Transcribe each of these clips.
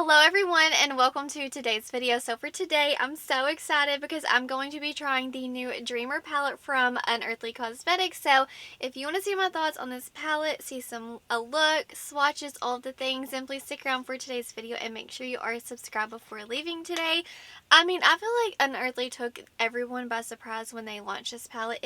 Hello everyone and welcome to today's video. So for today I'm so excited because I'm going to be trying the new Dreamer palette from Unearthly Cosmetics. So if you want to see my thoughts on this palette, see a look, swatches, all of the things, then please stick around for today's video and make sure you are subscribed before leaving today. I feel like Unearthly took everyone by surprise when they launched this palette.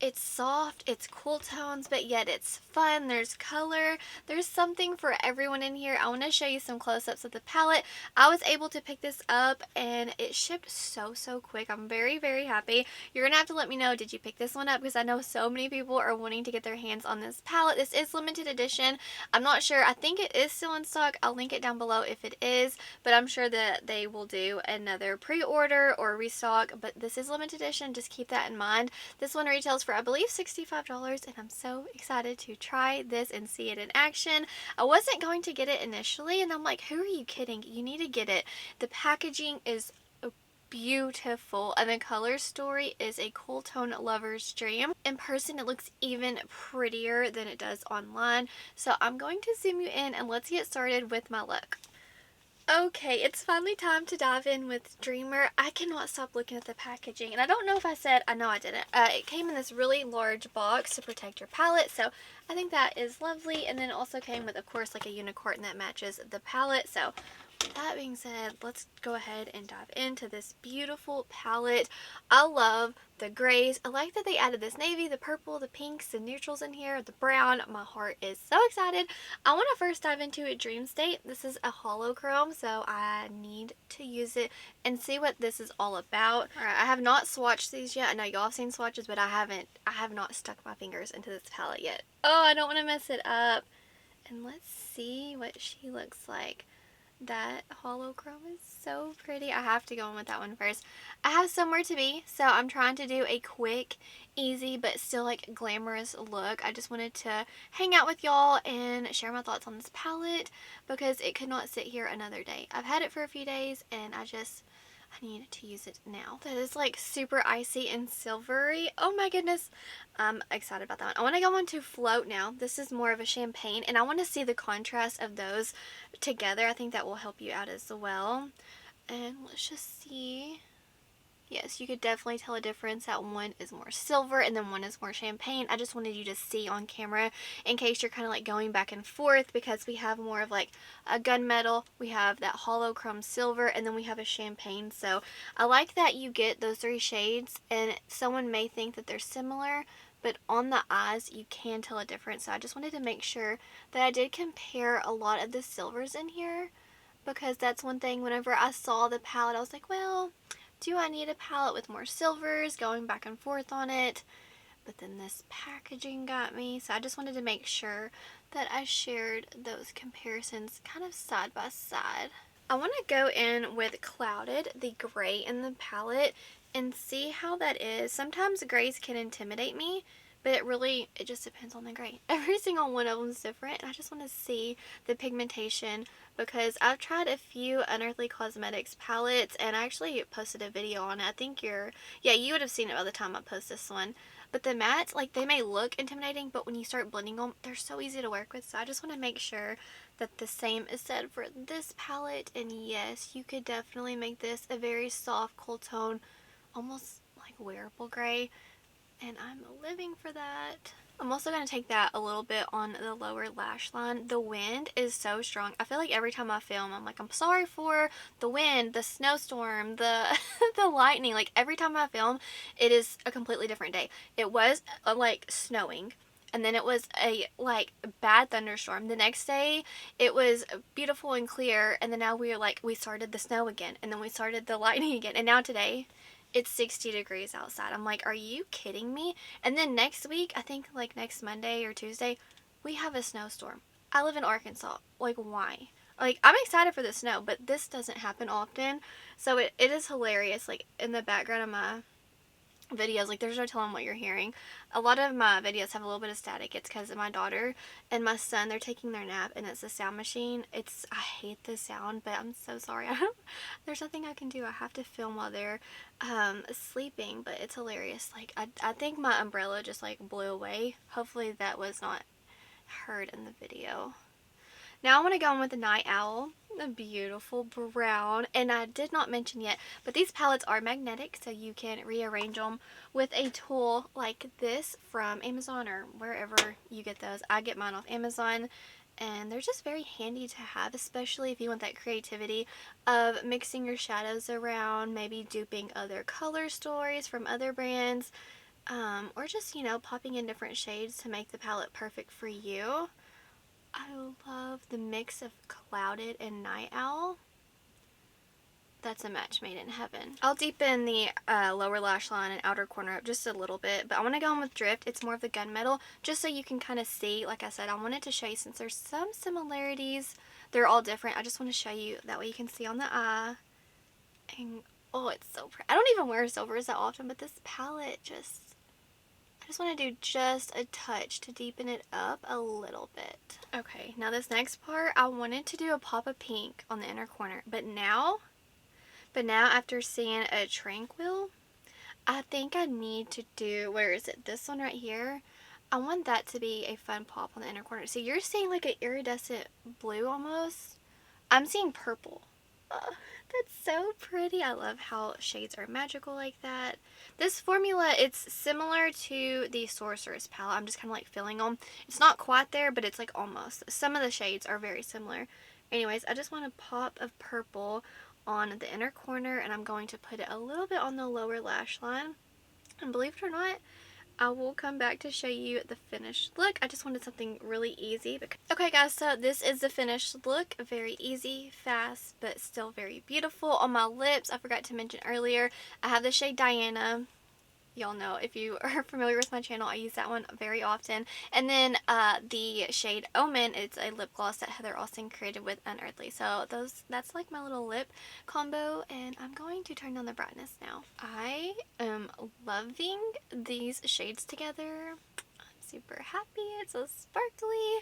It's soft, it's cool tones, but yet it's fun. There's color. There's something for everyone in here. I want to show you some close-ups of the palette. I was able to pick this up and it shipped so quick. I'm very happy. You're going to have to let me know, did you pick this one up? Because I know so many people are wanting to get their hands on this palette. This is limited edition. I'm not sure. I think it is still in stock. I'll link it down below if it is, but I'm sure that they will do another pre-order or restock, but this is limited edition. Just keep that in mind. This one retails for I believe $65 and I'm so excited to try this and see it in action. I wasn't going to get it initially and I'm like, who are you kidding? You need to get it. The packaging is beautiful and the color story is a cool tone lover's dream. In person it looks even prettier than it does online. So I'm going to zoom you in and let's get started with my look. Okay, it's finally time to dive in with Dreamer. I cannot stop looking at the packaging, and I don't know if I said, I know I didn't. It came in this really large box to protect your palette, so I think that is lovely. And then it also came with, of course, like a unicorn that matches the palette. So with that being said, let's go ahead and dive into this beautiful palette. I love the grays. I like that they added this navy, the purple, the pinks, the neutrals in here, the brown. My heart is so excited. I want to first dive into a Dream State. This is a holochrome, so I need to use it and see what this is all about. Alright, I have not swatched these yet. I know y'all have seen swatches, but I have not stuck my fingers into this palette yet. Oh, I don't want to mess it up. And let's see what she looks like. That holochrome is so pretty. I have to go in with that one first. I have somewhere to be, so I'm trying to do a quick, easy, but still like glamorous look. I just wanted to hang out with y'all and share my thoughts on this palette because it could not sit here another day. I've had it for a few days and I need to use it now. That is like super icy and silvery. Oh my goodness. I'm excited about that one. I want to go on to Float now. This is more of a champagne and I want to see the contrast of those together. I think that will help you out as well. And let's just see. Yes, you could definitely tell a difference that one is more silver and then one is more champagne. I just wanted you to see on camera in case you're kind of like going back and forth because we have more of like a gunmetal, we have that holochrome silver, and then we have a champagne. So I like that you get those three shades and someone may think that they're similar, but on the eyes you can tell a difference. So I just wanted to make sure that I did compare a lot of the silvers in here because that's one thing whenever I saw the palette I was like, well, do I need a palette with more silvers, going back and forth on it? But then this packaging got me, so I just wanted to make sure that I shared those comparisons kind of side by side. I want to go in with Clouded, the gray in the palette, and see how that is. Sometimes grays can intimidate me, but it just depends on the gray. Every single one of them is different, and I just want to see the pigmentation because I've tried a few Unearthly Cosmetics palettes, and I actually posted a video on it. I think you would have seen it by the time I post this one. But the mattes, like, they may look intimidating, but when you start blending them, they're so easy to work with. So I just want to make sure that the same is said for this palette. And yes, you could definitely make this a very soft, cool tone, almost like wearable gray. And I'm living for that. I'm also going to take that a little bit on the lower lash line. The wind is so strong. I feel like every time I film, I'm like, I'm sorry for the wind, the snowstorm, the the lightning. Like, every time I film, it is a completely different day. It was, like, snowing. And then it was a, like, bad thunderstorm. The next day, it was beautiful and clear. And then now we started the snow again. And then we started the lightning again. And now today, it's 60 degrees outside. I'm like, are you kidding me? And then next week, I think like next Monday or Tuesday, we have a snowstorm. I live in Arkansas. Like, why? Like, I'm excited for the snow, but this doesn't happen often. So it is hilarious. Like, in the background of my videos, like, there's no telling what you're hearing. A lot of my videos have a little bit of static. It's because of my daughter and my son. They're taking their nap and it's a sound machine. I hate the sound, but I'm so sorry. There's nothing I can do. I have to film while they're sleeping, but it's hilarious. Like, I think my umbrella just like blew away. Hopefully that was not heard in the video. Now I want to go in with the Night Owl, a beautiful brown. And I did not mention yet, but these palettes are magnetic, so you can rearrange them with a tool like this from Amazon or wherever you get those. I get mine off Amazon, and they're just very handy to have, especially if you want that creativity of mixing your shadows around, maybe duping other color stories from other brands, or just, you know, popping in different shades to make the palette perfect for you. I love the mix of Clouded and Night Owl. That's a match made in heaven. I'll deepen the lower lash line and outer corner up just a little bit, but I want to go in with Drift. It's more of the gunmetal, just so you can kind of see. Like I said, I wanted to show you, since there's some similarities, they're all different. I just want to show you, that way you can see on the eye. And oh, it's so pretty. I don't even wear silvers that often, but this palette just, I just want to do just a touch to deepen it up a little bit. Okay, now this next part, I wanted to do a pop of pink on the inner corner, but now after seeing a Tranquil, I think I need to do, where is it, this one right here? I want that to be a fun pop on the inner corner. So you're seeing like an iridescent blue almost. I'm seeing purple. That's so pretty. I love how shades are magical like that. This formula, it's similar to the Sorceress palette. I'm just kind of like filling them. It's not quite there, but it's like almost. Some of the shades are very similar. Anyways, I just want a pop of purple on the inner corner, and I'm going to put it a little bit on the lower lash line. And believe it or not, I will come back to show you the finished look. I just wanted something really easy. Okay guys, so this is the finished look. Very easy, fast, but still very beautiful. On my lips, I forgot to mention earlier, I have the shade Diana. Y'all know, if you are familiar with my channel, I use that one very often. And then the shade Omen, it's a lip gloss that Heather Austin created with Unearthly. So that's like my little lip combo, and I'm going to turn down the brightness now. I am loving these shades together. I'm super happy. It's so sparkly.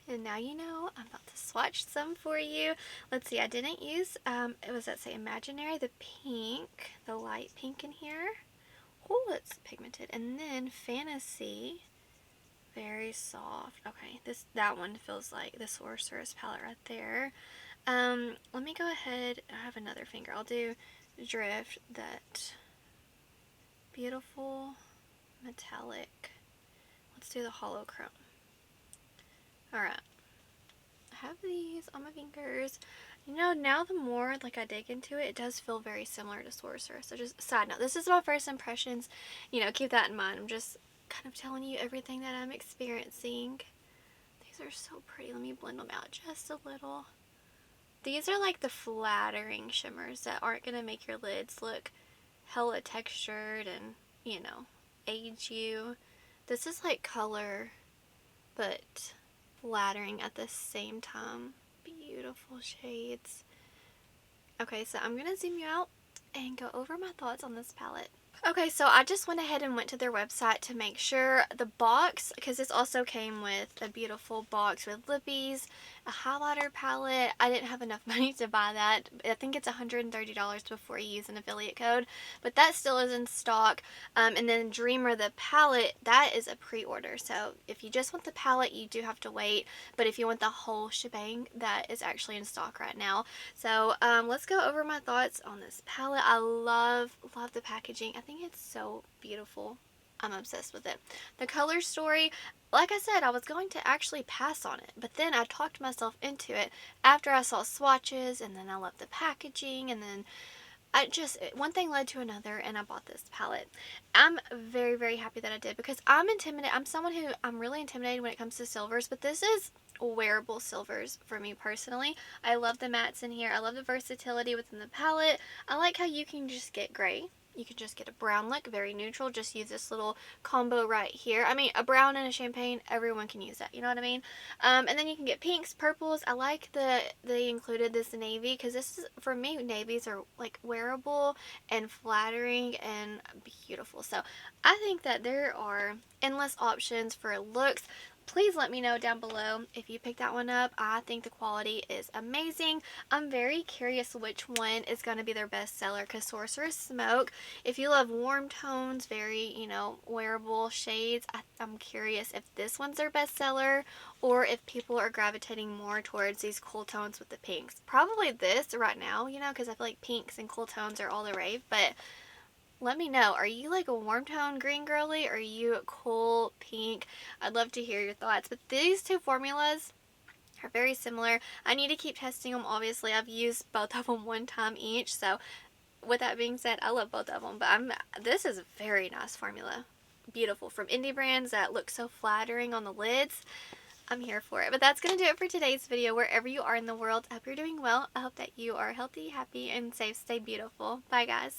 And now you know, I'm about to swatch some for you. Let's see, I didn't use, it was that say Imaginary, the pink, the light pink in here. Oh, it's pigmented. And then Fantasy, very soft. Okay, that one feels like the Sorceress palette right there. Let me go ahead. I have another finger. I'll do Drift, that beautiful metallic. Let's do the hollow chrome. Alright. I have these on my fingers. You know, now the more like I dig into it, it does feel very similar to Sorcerer. So just side note, this is my first impressions. You know, keep that in mind. I'm just kind of telling you everything that I'm experiencing. These are so pretty. Let me blend them out just a little. These are like the flattering shimmers that aren't going to make your lids look hella textured and, you know, age you. This is like color, but flattering at the same time. Beautiful shades. Okay, so I'm gonna zoom you out and go over my thoughts on this palette. Okay, so I just went ahead and went to their website to make sure the box, because this also came with a beautiful box with lippies, a highlighter palette. I didn't have enough money to buy that. I think it's $130 before you use an affiliate code, but that still is in stock. And then Dreamer, the palette, that is a pre-order. So if you just want the palette, you do have to wait. But if you want the whole shebang, that is actually in stock right now. So let's go over my thoughts on this palette. I love the packaging. I think it's so beautiful. I'm obsessed with it. The color story, like I said, I was going to actually pass on it, but then I talked myself into it after I saw swatches, and then I loved the packaging, and then one thing led to another, and I bought this palette. I'm very, very happy that I did, because I'm intimidated. I'm really intimidated when it comes to silvers, but this is wearable silvers for me personally. I love the mattes in here. I love the versatility within the palette. I like how you can just get gray. You can just get a brown look, very neutral. Just use this little combo right here. I mean, a brown and a champagne, everyone can use that. You know what I mean? And then you can get pinks, purples. I like they included this navy, because this is, for me, navies are like wearable and flattering and beautiful. So I think that there are endless options for looks. please let me know down below if you picked that one up. I think the quality is amazing. I'm very curious which one is going to be their best seller, because Sorcerer's Smoke, if you love warm tones, very, you know, wearable shades, I'm curious if this one's their best seller or if people are gravitating more towards these cool tones with the pinks. Probably this right now, you know, because I feel like pinks and cool tones are all the rave, but let me know. Are you like a warm tone green girly? Or are you a cool pink? I'd love to hear your thoughts. But these two formulas are very similar. I need to keep testing them. Obviously, I've used both of them one time each. So with that being said, I love both of them. But this is a very nice formula. Beautiful. From indie brands that look so flattering on the lids. I'm here for it. But that's going to do it for today's video. Wherever you are in the world, I hope you're doing well. I hope that you are healthy, happy, and safe. Stay beautiful. Bye, guys.